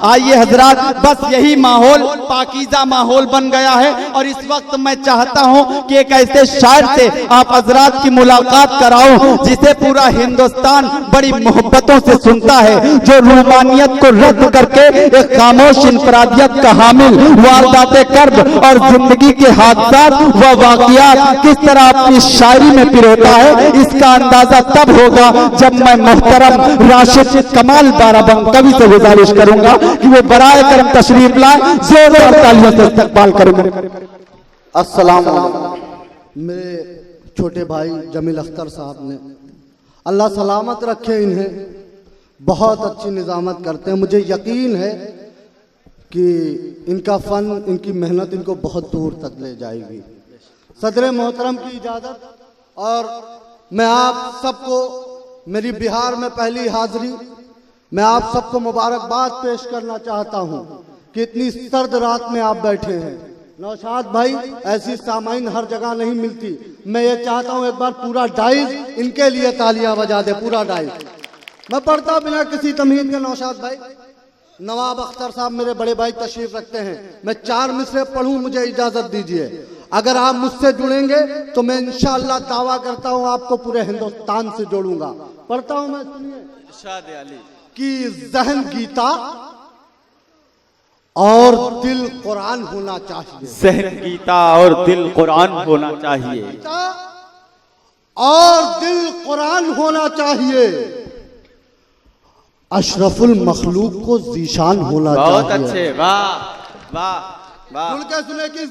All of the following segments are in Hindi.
आइए हजरात, बस यही माहौल पाकीज़ा माहौल बन गया है और इस वक्त मैं चाहता हूं कि एक ऐसे शायर से आप हजरात की मुलाकात कराओ जिसे पूरा हिंदुस्तान बड़ी मोहब्बतों से सुनता है, जो रूमानियत को रद्द करके एक खामोश इंफरादियत का हामिल, वारदाते कर्ब और जिंदगी के हादसात व वाक़ियात किस तरह अपनी शायरी में पिरोता है, इसका अंदाजा तब होगा जब मैं मोहतरम राशिद कमाल बाराबंग कवि से गुजारिश करूंगा कि वो बराए करम तशरीफ लाए, जोरदार तालियों से इस्तकबाल करूंगा। अस्सलाम वालेकुम। मेरे छोटे भाई जमील अख्तर साहब ने, अल्लाह सलामत रखे इन्हें, बहुत अच्छी निज़ामत करते हैं। मुझे यकीन है कि इनका फ़न, इनकी मेहनत इनको बहुत दूर तक ले जाएगी। सदर मोहतरम की इजाज़त और मैं आप सबको, मेरी बिहार में पहली हाज़िरी, मैं आप सबको मुबारकबाद पेश करना चाहता हूं कि इतनी सर्द रात में आप बैठे हैं। नौशाद भाई, ऐसी सामाइन हर जगह नहीं मिलती। मैं ये चाहता हूं एक बार पूरा डाइज इनके लिए तालियां बजा दे, पूरा डाइज। मैं पढ़ता बिना किसी तमीज़ के। नौशाद भाई, नवाब अख्तर साहब मेरे बड़े भाई तशरीफ रखते हैं। मैं 4 मिसरे पढ़ूं, मुझे इजाजत दीजिए। अगर आप मुझसे जुड़ेंगे तो मैं इंशाअल्लाह दावा करता हूं आपको पूरे हिंदुस्तान से जोड़ूंगा। पढ़ता हूं मैं, सुनिए। इरशाद अली कि ज़हन गीता और दिल कुरान होना चाहिए। ज़हन गीता और दिल कुरान होना चाहिए। गीता और दिल कुरान होना चाहिए। अशरफुल मखलूक को ज़ीशान होना चाहिए। बहुत अच्छे, वाह वाह वाह। जुड़ के सुने कि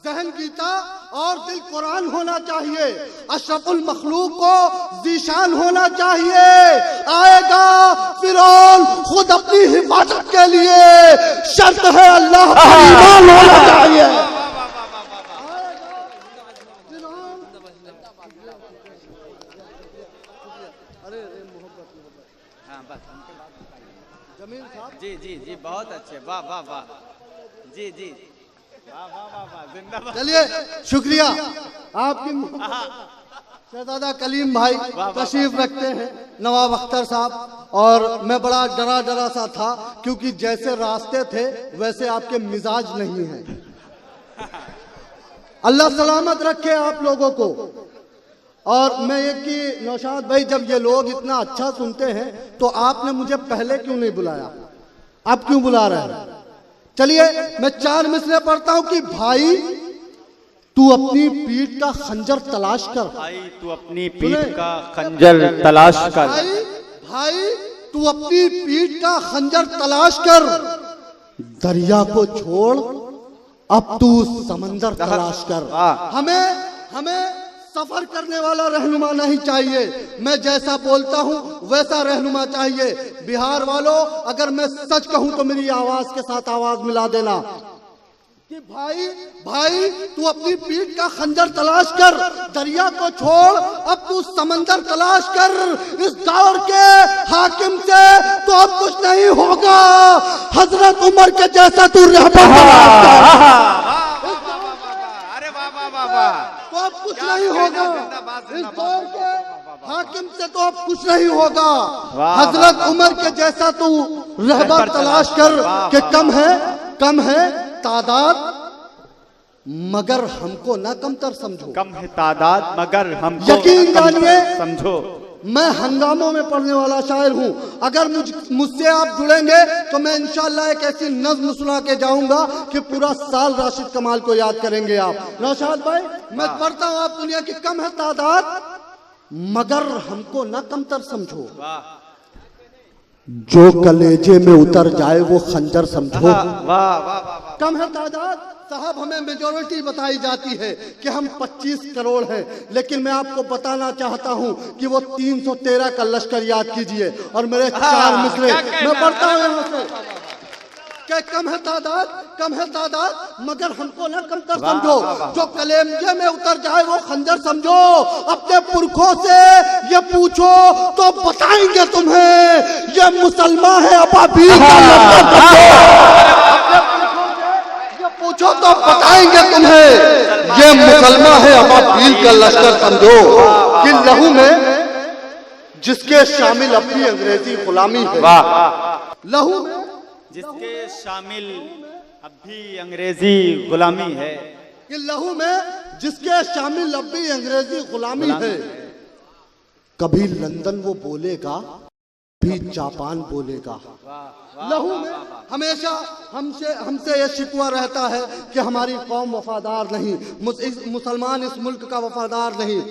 ज़हन गीता और दिल कुरान होना चाहिए। अशरफुल मखलूक को ज़ीशान होना चाहिए। आएगा फिरौन खुद अपनी हिफाजत के लिए, शर्त है अल्लाह पर ईमान होना चाहिए। जमील साहब, जी जी जी, बहुत अच्छे, वाह वाह वाह, जी जी, चलिए शुक्रिया आपकी। शहजादा कलीम भाई तशरीफ रखते हैं, नवाब अख्तर साहब। और मैं बड़ा डरा सा था क्योंकि जैसे रास्ते थे वैसे आपके मिजाज नहीं हैं। अल्लाह सलामत रखे आप लोगों को। और मैं ये कि नौशाद भाई, जब ये लोग इतना अच्छा सुनते हैं तो आपने मुझे पहले क्यों नहीं बुलाया? आप क्यों बुला रहे हैं? चलिए मैं 4 मिसरे पढ़ता हूं कि भाई तू अपनी पीठ का खंजर तलाश कर। भाई तू अपनी पीठ का खंजर तलाश कर। भाई तू अपनी पीठ का खंजर तलाश कर। दरिया को छोड़, अब तू समंदर तलाश कर। हमें सफर करने वाला रहनुमा नहीं चाहिए। मैं जैसा बोलता हूं वैसा रहनुमा चाहिए। बिहार वालों, अगर मैं सच कहूं तो मेरी आवाज के साथ आवाज मिला देना कि भाई तू अपनी पीठ का खंजर तलाश कर। दरिया को छोड़, अब तू समंदर तलाश कर। इस दौर के हाकिम से तो अब कुछ नहीं होगा। हजरत उमर के जैसा तू रहबर तलाश कर। तो अब कुछ नहीं होगा। इस दौर के हाकिम से तो अब कुछ नहीं होगा। हजरत उमर के जैसा तू रहबर तलाश कर कि कम है तादाद मगर हमको ना कमतर समझो। कम है तादाद मगर हमको यकीन जानिए, समझो। मैं हंगामों में पढ़ने वाला शायर हूँ। अगर मुझसे आप जुड़ेंगे तो मैं इंशाअल्लाह एक ऐसी नज्म सुना के जाऊंगा कि पूरा साल राशिद कमाल को याद करेंगे आप। नौशाद भाई, मैं पढ़ता हूँ, आप दुनिया की कम है तादाद मगर हमको ना कमतर समझो। जो कलेजे में उतर जाए वो खंजर समझो। कम है तादाद साहब, हमें मेजोरिटी बताई जाती है कि हम 25 करोड़ हैं, लेकिन मैं आपको बताना चाहता हूं कि वो 313 का लश्कर याद कीजिए। और मेरे 4 मिसरे मैं पढ़ता हूं यहाँ से कि कम है तादाद मगर हमको ना कमतर समझो। जो कलेजे में उतर जाए वो खंजर समझो। अपने पुरखों से ये पूछो तो बताएंगे तुम्हें, ये मुसलमान है अबाबील का लश्कर समझो। पूछो तो बताएंगे तुम्हें, ये मुसलमान है अबाबील का लश्कर समझो। कि लहू में जिसके शामिल अपनी अंग्रेजी गुलामी है, लहू में जिसके शामिल अब भी अंग्रेजी गुलामी है। कि लहू में जिसके शामिल अब भी अंग्रेजी गुलामी है। कभी लंदन वो बोलेगा, भी जापान बोलेगा। लहू में हमेशा हमसे ये शिकवा रहता है कि हमारी कौम वफादार नहीं, मुसलमान इस मुल्क का वफादार नहीं।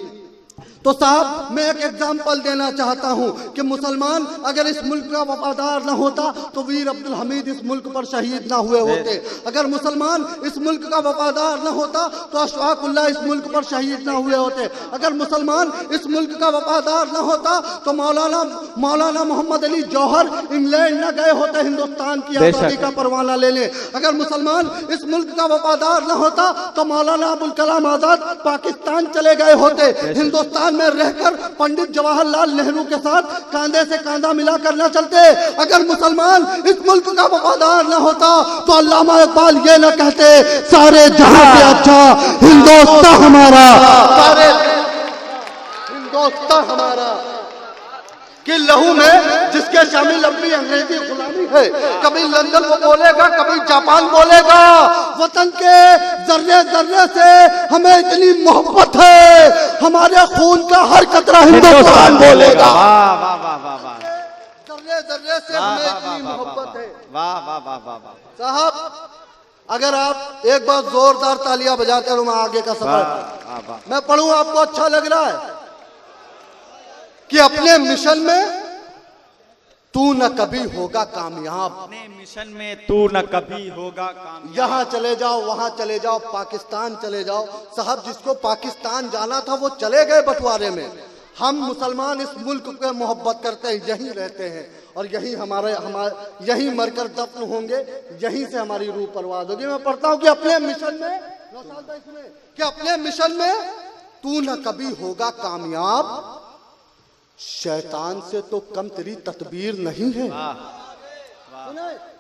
तो साहब मैं एक एग्जाम्पल देना चाहता हूं कि मुसलमान अगर इस मुल्क का वफादार ना होता तो वीर अब्दुल हमीद इस मुल्क पर शहीद ना हुए होते। अगर मुसलमान इस मुल्क का वफादार ना होता तो अशफाकुल्लाह इस मुल्क पर शहीद ना हुए होते। अगर मुसलमान इस मुल्क का वफादार ना होता तो मौलाना मोहम्मद अली जौहर इंग्लैंड न गए होते हिंदुस्तान की आज़ादी का परवाना लेने। अगर मुसलमान इस मुल्क का वफादार ना होता तो मौलाना अबुल कलाम आजाद पाकिस्तान चले गए होते। हिंदुस्तान में रहकर पंडित जवाहरलाल नेहरू के साथ कांधे से कांधा मिलाकर न चलते। अगर मुसलमान इस मुल्क का वफादार न होता तो अल्लामा इकबाल ये न कहते सारे जहां से अच्छा हिंदुस्तान हमारा, सारे हिंदुस्तान हमारा। कि लहू में जिसके शामिल अब भी अंग्रेजी गुलामी है। कभी लंदन वो बोलेगा, कभी जापान बोलेगा। वतन के जर्रे जर्रे से हमें इतनी मोहब्बत है, हमारे खून का हर कतरा हिंदुस्तान बोलेगा। जर्रे जर्रे से हमें इतनी मोहब्बत है। वाह वाह वाह वाह वाह। साहब अगर आप एक बार जोरदार तालियां बजाते रहो, मैं आगे का सफर मैं पढ़ूं, आपको अच्छा लग रहा है कि अपने मिशन में तू न कभी होगा कामयाब। अपने मिशन में तू न कभी होगा कामयाब। यहाँ चले जाओ, वहां चले जाओ, पाकिस्तान चले जाओ। साहब जिसको पाकिस्तान जाना था वो चले गए बंटवारे में। हम मुसलमान इस मुल्क पे मोहब्बत करते हैं, यहीं रहते हैं और यहीं हमारे यहीं मरकर दफन होंगे, यहीं से हमारी रूह परवाज होगी। मैं पढ़ता हूँ कि अपने मिशन में कि अपने मिशन में तू न कभी होगा कामयाब, शैतान से तो कम तेरी तदबीर नहीं है।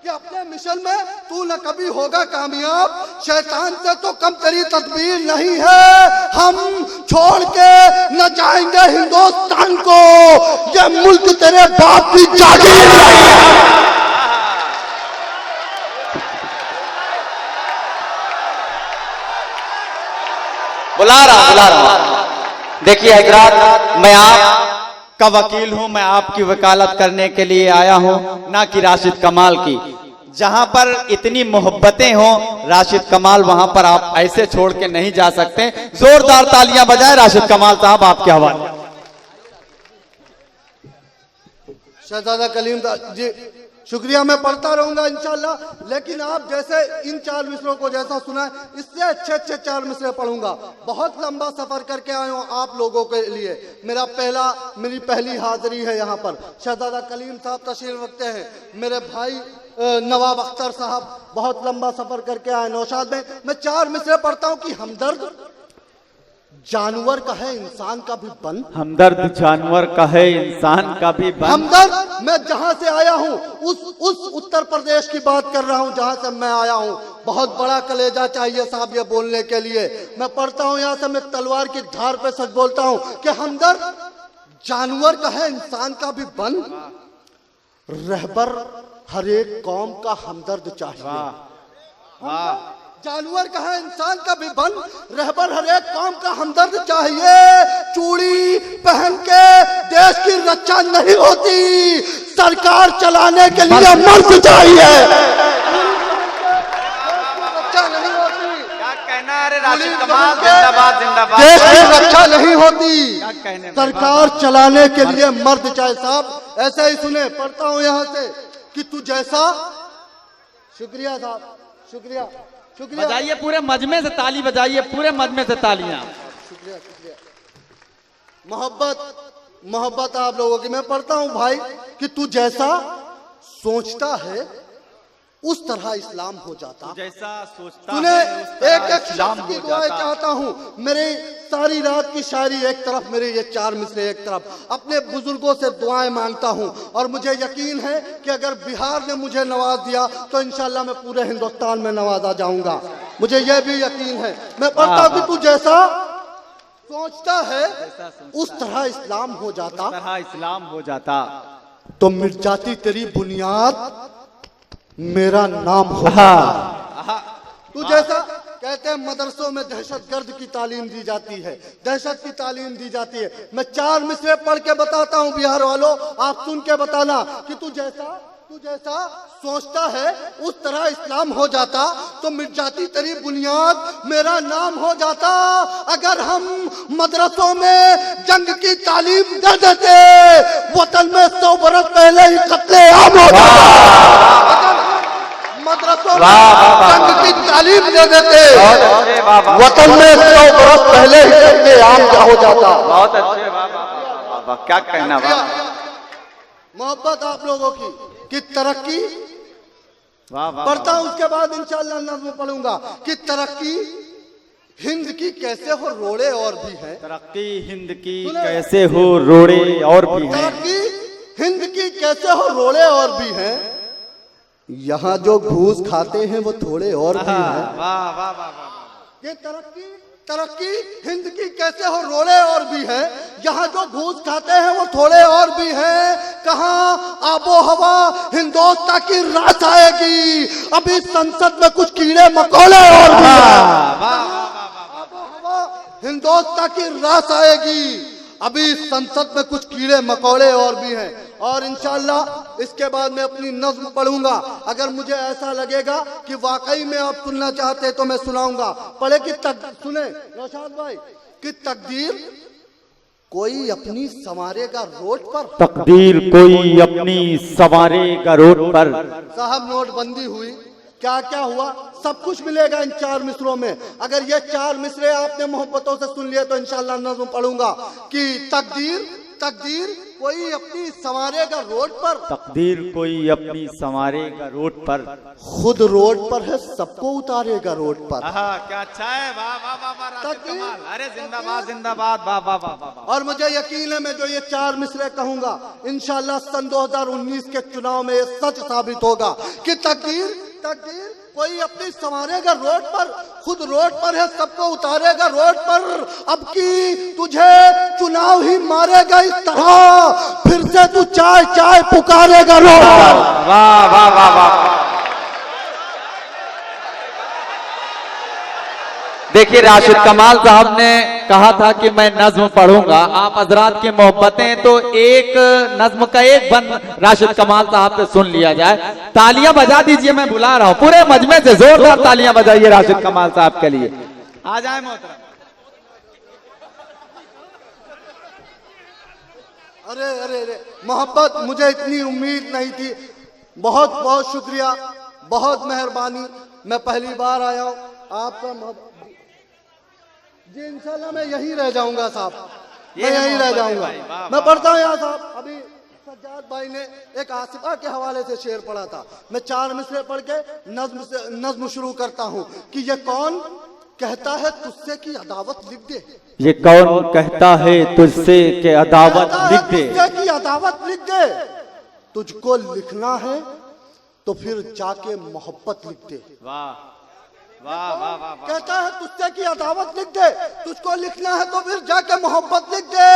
कि अपने मिशन में तू न कभी होगा कामयाब, शैतान से तो कम तेरी तदबीर नहीं है। हम छोड़ के न जाएंगे हिंदुस्तान को, ये मुल्क तेरे बाप की जागीर नहीं है। बुला रहा। देखिए हजरात, मैं आप का वकील हूं, मैं आपकी वकालत करने के लिए आया हूं, ना कि राशिद कमाल की। जहां पर इतनी मोहब्बतें हो राशिद कमाल, वहां पर आप ऐसे छोड़ के नहीं जा सकते। जोरदार तालियां बजाएं राशिद कमाल साहब आपके हवाले। शहजादा कलीम जी शुक्रिया, मैं पढ़ता रहूंगा इंशाल्लाह। लेकिन आप जैसे इन 4 मिसरों को जैसा सुना है, इससे अच्छे अच्छे 4 मिसरे पढ़ूंगा। बहुत लंबा सफर करके आया हूँ आप लोगों के लिए। मेरी पहली हाजिरी है यहाँ पर। शहजादा कलीम साहब तशरीफ रखते हैं, मेरे भाई नवाब अख्तर साहब बहुत लंबा सफर करके आए नौशाद में। मैं 4 मिसरे पढ़ता हूँ कि हमदर्द जानवर का है इंसान का भी बन। हमदर्द जानवर का है इंसान का भी बन। हमदर्द मैं जहां से आया हूं उस उत्तर प्रदेश की बात कर रहा हूं जहां से मैं आया हूं। बहुत बड़ा कलेजा चाहिए साहब ये बोलने के लिए। मैं पढ़ता हूं यहां से, मैं तलवार की धार पे सच बोलता हूं कि हमदर्द जानवर का है इंसान का भी बन। रहबर हर एक कौम का हमदर्द चाहिए। जानवर का है इंसान का भी बन, रहबर हर एक कौम का हमदर्द चाहिए। चूड़ी पहन के देश की रक्षा नहीं होती, सरकार चलाने के लिए मर्द चाहिए। रक्षा नहीं होती, क्या कहना है राशिद कमाल, जिंदाबाद जिंदाबाद। देश की रक्षा नहीं होती, सरकार चलाने के लिए मर्द चाहिए। साहब ऐसा ही सुने, पढ़ता हूँ यहाँ से कि तू जैसा। शुक्रिया साहब, शुक्रिया शुक्रिया। बजाइए पूरे मजमे से ताली बजाइए, पूरे मजमे से तालियां। शुक्रिया शुक्रिया। मोहब्बत आप लोगों की। मैं पढ़ता हूं भाई कि तू जैसा सोचता है उस तरह इस्लाम हो जाता। जैसा सोचता तूने है एक इस्लाम की दुआएं चाहता हूँ। मेरे सारी रात की शायरी एक तरफ, मेरे ये 4 मिसरे एक तरफ। अपने बुजुर्गों से दुआएं मांगता हूँ और मुझे यकीन है कि अगर बिहार ने मुझे नवाज दिया तो इंशाल्लाह मैं पूरे हिंदुस्तान में नवाजा जाऊंगा। मुझे यह भी यकीन है। मैं पढ़ता हूँ कि तू जैसा सोचता है उस तरह इस्लाम हो जाता। इस्लाम हो जाता तो मिट जाती तेरी बुनियाद, मेरा नाम हो जाता। तू जैसा कहते हैं मदरसों में दहशतगर्द की तालीम दी जाती है, दहशत की तालीम दी जाती है। मैं 4 मिसरे पढ़ के बताता हूँ बिहार वालों, आप सुन के बताना कि तू जैसा सोचता है उस तरह इस्लाम हो जाता तो मिट जाती तेरी बुनियाद, मेरा नाम हो जाता। अगर हम मदरसों में जंग की तालीम दे देते, वतन में 100 बरस पहले ही कत्लेआम हो जाता। मदरसों में जंग की तालीम दे देते, वतन में 100 बरस पहले ही कत्लेआम हो जाता। बहुत अच्छे बाबा, क्या कहना बाबा। मोहब्बत आप लोगों की तरक्की पढ़ता हूं, उसके बाद इंशाअल्लाह नज़्म पढ़ूंगा कि तरक्की हिंद की कैसे हो रोड़े और भी है। तरक्की हिंद की कैसे हो रोड़े और भी है। तरक्की हिंद की कैसे हो रोड़े और भी है। यहाँ जो घूस खाते हैं वो थोड़े और भी हैं। वाह वाह वाह। ये तरक्की हिंद की कैसे हो रोड़े और भी है। यहाँ जो घूस खाते हैं वो थोड़े और भी हैं। कहाँ आबो हवा हिंदुस्तान की रास आएगी, अभी संसद में कुछ कीड़े मकोड़े और भी हैं। आबो हवा हिंदुस्तान की रास आएगी, अभी संसद में कुछ कीड़े मकोड़े और भी हैं। और इंशाअल्लाह इसके बाद मैं अपनी नज़्म पढ़ूंगा। अगर मुझे ऐसा लगेगा कि वाकई में आप सुनना चाहते हैं तो मैं सुनाऊंगा। पढ़े कि सुने नौशाद भाई कि तकदीर कोई अपनी संवारेगा रोड पर, तकदीर कोई अपनी संवारेगा रोड पर। साहब नोटबंदी हुई, क्या क्या हुआ, सब कुछ मिलेगा इन 4 मिसरों में। अगर ये 4 मिसरे आपने मोहब्बतों से सुन लिए तो इंशाअल्लाह नज़्म पढ़ूंगा कि तकदीर कोई अपनी संवारेगा रोड पर, तकदीर कोई अपनी संवारेगा रोड पर, खुद रोड पर है सबको उतारेगा रोड पर। क्या अच्छा है। वाह वाह वाह राशिद कमाल, अरे जिंदाबाद जिंदाबाद, वाह वाह वाह। और मुझे यकीन है मैं जो ये 4 मिसरे कहूंगा इंशाअल्लाह सन 2019 के चुनाव में ये सच साबित होगा कि तकदीर कोई अपनी संवारेगा रोड पर, खुद रोड पर है सबको उतारेगा रोड पर। अब की तुझे चुनाव ही मारेगा इस तरह, फिर से तू चाय पुकारेगा रोड पर। वाह वाह वाह वाह। देखिए राशिद कमाल साहब ने कहा था कि मैं नज्म पढ़ूंगा। आप हजरात की मोहब्बतें तो एक नज्म का एक बंद राशिद कमाल साहब से सुन लिया जाए। तालियां बजा दीजिए, मैं बुला रहा हूं पूरे मजमे से, जोरदार तालियां बजाइए राशिद कमाल साहब के लिए। आ जाए मोहतरम। अरे मोहब्बत, मुझे इतनी उम्मीद नहीं थी। बहुत बहुत शुक्रिया, बहुत मेहरबानी। मैं पहली बार आया हूँ आपका जी। इंशाल्लाह मैं यहीं रह जाऊंगा साहब, मैं यहीं रह जाऊंगा। मैं पढ़ता हूँ यहाँ साहब। अभी सज्जाद भाई ने एक आसिफा के हवाले से शेर पढ़ा था, मैं 4 मिसरे पढ़ के नज्म शुरू करता हूँ कि ये कौन कहता है तुझसे की अदावत लिख दे। ये कौन कहता है तुझसे कि अदावत लिख दे, की अदावत लिख दे। तुझको लिखना है तो फिर जाके मोहब्बत लिख दे। वाह वाह वाह वाह। कहता है तुझसे की अदावत लिख दे, तुझको लिखना है तो फिर जाके मोहब्बत लिख दे।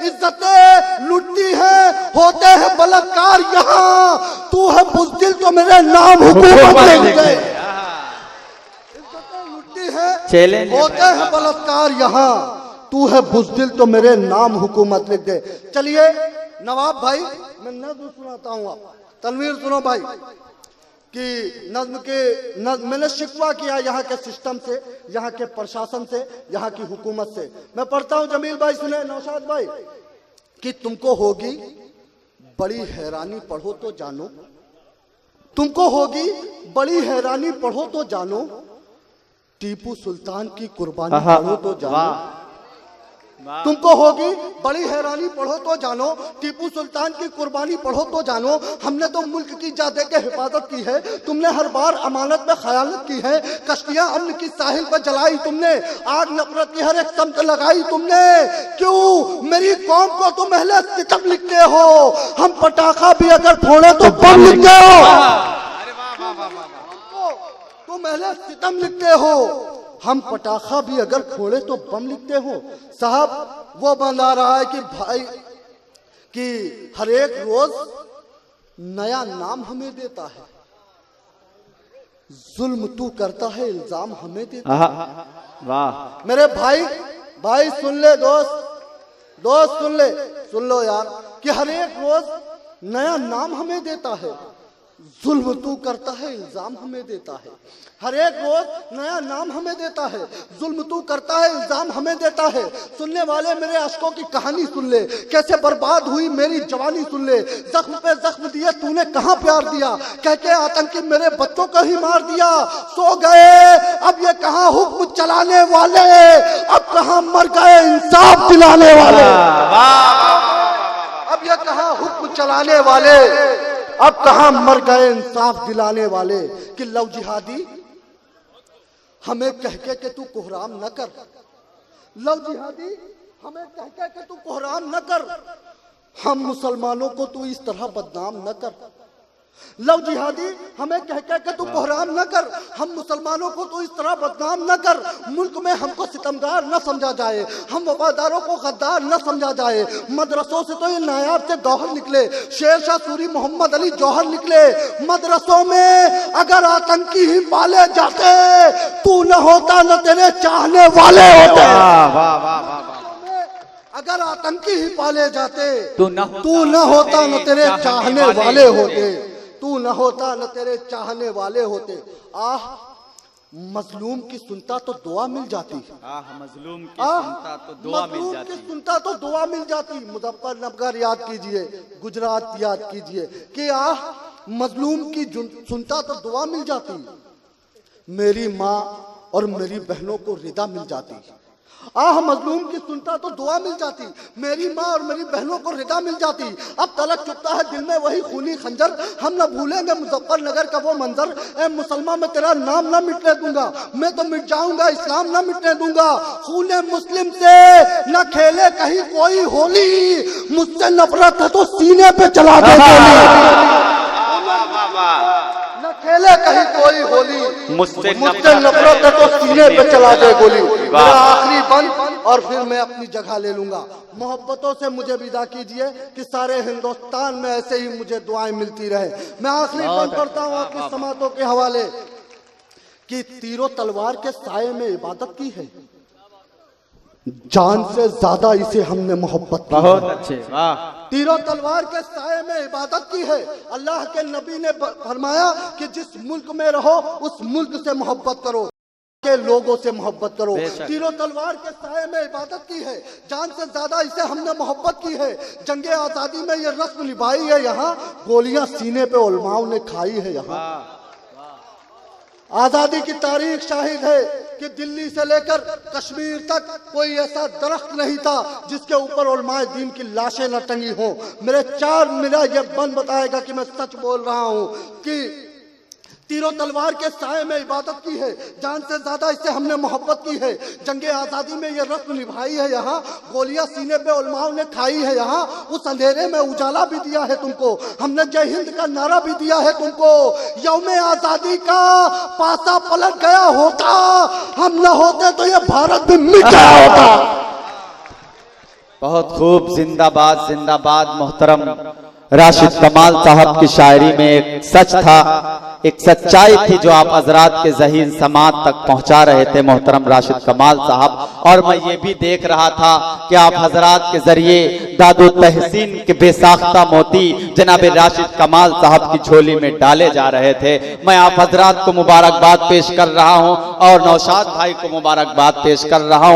इज्जतें लुटती है, होते हैं बलात्कार यहाँ, तू है बुज़दिल तो मेरे नाम हुकूमत लिख दे। इज्जतें लुटती है, होते हैं बलात्कार यहाँ, तू है बुज़दिल तो मेरे नाम हुकूमत लिख दे। चलिए नवाब भाई मैं नज़्म सुनाता हूँ, आप तनवीर सुनो भाई कि मैंने शिकवा किया यहाँ के सिस्टम से, यहाँ के प्रशासन से, यहाँ की हुकूमत से। मैं पढ़ता हूँ, जमील भाई सुने, नौशाद भाई कि तुमको होगी बड़ी हैरानी पढ़ो तो जानो, तुमको होगी बड़ी हैरानी पढ़ो तो जानो, टीपू सुल्तान की कुर्बानी पढ़ो तो जानो। तुमको होगी बड़ी हैरानी पढ़ो तो जानो, टीपू सुल्तान की कुर्बानी पढ़ो तो जानो। हमने तो मुल्क की जादे के हिफाजत की है, तुमने हर बार अमानत में खयानत की है। कश्तियां अमन की साहिल पर जलाई तुमने, आग नफरत की हर एक समत लगाई तुमने। क्यों मेरी कौम को तुम अहले सितम लिखते हो, हम पटाखा भी अगर फोड़े तो बम लिखते हो। तुम अहले सितम लिखते हो, हम पटाखा भी अगर फोड़े तो बम लिखते हो। साहब वो बंदा रहा है कि भाई कि हर एक रोज नया नाम हमें देता है, जुल्म तू करता है, इल्जाम हमें देता है। आहा, वाह। मेरे भाई सुन ले, दोस्त सुन लो यार, कि हर एक रोज नया नाम हमें देता है। जुल्म तू करता है, इल्जाम हमें देता है। हर एक रोज नया नाम हमें देता है। जुल्म तू करता है, इल्जाम हमें देता है। सुनने वाले मेरे अश्कों की कहानी सुन ले, कैसे बर्बाद हुई मेरी जवानी सुन ले। जख्म पे जख्म दिए तूने कहाँ प्यार दिया, कह के आतंकी मेरे बच्चों को ही मार दिया। सो गए अब ये कहाँ हुक्म चलाने वाले, अब कहाँ मर गए इंसाफ दिलाने वाले। अब ये कहाँ हुक्म चलाने वाले, अब कहाँ मर गए इंसाफ दिलाने वाले। कि लव जिहादी हमें कह के तू कोहराम न कर, लव जिहादी हमें कह के तू कोहराम न कर। हम मुसलमानों को तू इस तरह बदनाम न कर। लव जिहादी हमें कह के तू कोहराम न कर। हम मुसलमानों को तू इस तरह बदनाम न कर। मुल्क में हमको सितमगार न समझा जाए, हम वफादारों को गद्दार न समझा जाए। मदरसों से तो ये नायाब से गौहर निकले, शेर शाह सूरी मोहम्मद अली जौहर निकले। मदरसों में अगर आतंकी ही पाले जाते, तू न होता न तेरे चाहने वाले होते। अगर आतंकी ही पाले जाते, तू न होता न तेरे चाहने वाले होते। तू न होता न तेरे चाहने वाले होते। आह मजलूम की सुनता तो दुआ मिल जाती। मजलूम की सुनता तो दुआ मिल जाती। की सुनता तो दुआ मिल जाती। मुजफ्फरनगर याद कीजिए, गुजरात याद कीजिए कि आह मजलूम की सुनता तो दुआ मिल जाती। मेरी माँ और मेरी बहनों को रिदा मिल जाती। आह मजलूम की सुनता तो दुआ मिल जाती। मेरी माँ और मेरी बहनों को रिदा मिल जाती। अब तलक चुपता है दिल में वही खूनी खंजर। हम न भूलेंगे मुजफ्फरनगर का वो मंजर। ए मुसलमान मैं तेरा नाम न मिटने दूंगा, मैं तो मिट जाऊंगा, इस्लाम न मिटने दूंगा। खूने मुस्लिम से न खेले कहीं कोई होली, मुझसे नफरत है तो सीने पे चला दे गोली। न खेले कहीं कोई होली, मुझसे नफरत है तो सीने पे चला दे गोली। मेरा आखिरी बंद और फिर मैं अपनी जगह ले लूंगा। मोहब्बतों से मुझे विदा कीजिए कि सारे हिंदुस्तान में ऐसे ही मुझे दुआएं मिलती रहे। मैं आखिरी बंद करता हूँ आपकी समातों के हवाले कि तीरों तलवार के साये में इबादत की है, जान से ज्यादा इसे हमने मोहब्बत की। बहुत अच्छे, वाह। तीरों तलवार के साये में इबादत की है। अल्लाह के नबी ने फरमाया कि जिस मुल्क में रहो उस मुल्क से मोहब्बत करो, के लोगों से मोहब्बत करो। तीरों तलवार के साये में इबादत की है, जान से ज्यादा इसे हमने मोहब्बत की है। जंगे आजादी में ये रस्म निभाई है यहाँ, गोलियां सीने पे उलमाओं ने खाई है यहाँ। आजादी की तारीख शाहिद है कि दिल्ली से लेकर कश्मीर तक कोई ऐसा दरख्त नहीं था जिसके ऊपर उलमाए दीन की लाशें न टंगी हों। मेरा ये बन बताएगा कि मैं सच बोल रहा हूं कि तीरों तलवार के साये में इबादत की है, जान से ज्यादा इससे हमने मोहब्बत की है। जंगे आजादी में ये रस्म निभाई है यहाँ, गोलियां सीने पे उलमाओं ने खाई है यहाँ। उस अंधेरे में उजाला भी दिया है तुमको, हमने जय हिंद का नारा भी दिया है तुमको। यौमे आजादी का पासा पलट गया होता, हम न होते तो ये भारत भी मिट गया होता। बहुत खूब, जिंदाबाद जिंदाबाद। मोहतरम राशिद कमाल साहब की शायरी में एक सच था, एक सच्चाई थी जो आप हजरात के ज़हीन समात तक पहुंचा रहे थे मोहतरम राशिद कमाल साहब। और मैं ये भी देख रहा था कि आप हजरात के जरिए दादो तहसीन के बेसाख्ता मोती जनाब राशिद कमाल साहब की झोली में डाले जा रहे थे। मैं आप हजरात को मुबारकबाद पेश कर रहा हूं और नौशाद भाई को मुबारकबाद पेश कर रहा हूं।